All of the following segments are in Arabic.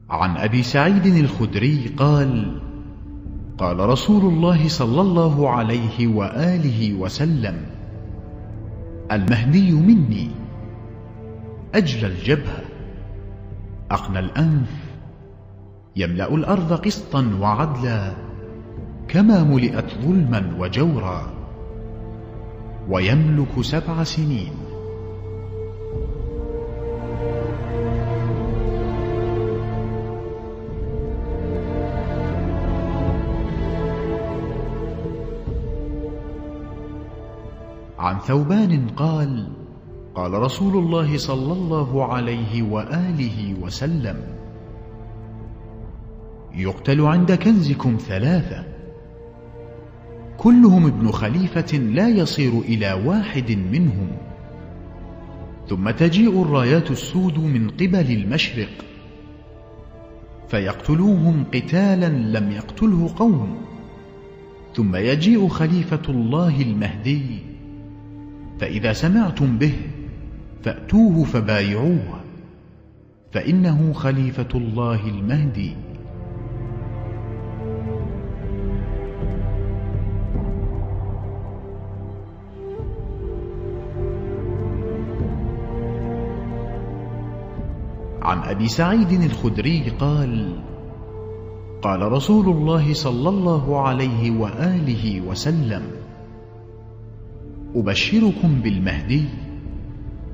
عن أبي سعيد الخدري قال: قال رسول الله صلى الله عليه وآله وسلم: المهدي مني، أجلى الجبهة، أقنى الأنف، يملأ الأرض قسطا وعدلا كما ملئت ظلما وجورا، ويملك 7 سنين. عن ثوبان قال: قال رسول الله صلى الله عليه وآله وسلم: يقتل عند كنزكم 3، كلهم ابن خليفة لا يصير إلى واحد منهم، ثم تجيء الرايات السود من قبل المشرق فيقتلوهم قتالا لم يقتله قوم، ثم يجيء خليفة الله المهدي، فإذا سمعتم به فأتوه فبايعوه، فإنه خليفة الله المهدي. عن أبي سعيد الخدري قال: قال رسول الله صلى الله عليه وآله وسلم: أبشركم بالمهدي،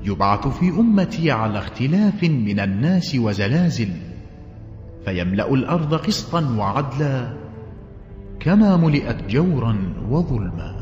يبعث في أمتي على اختلاف من الناس وزلازل، فيملأ الأرض قسطا وعدلا كما ملئت جورا وظلما.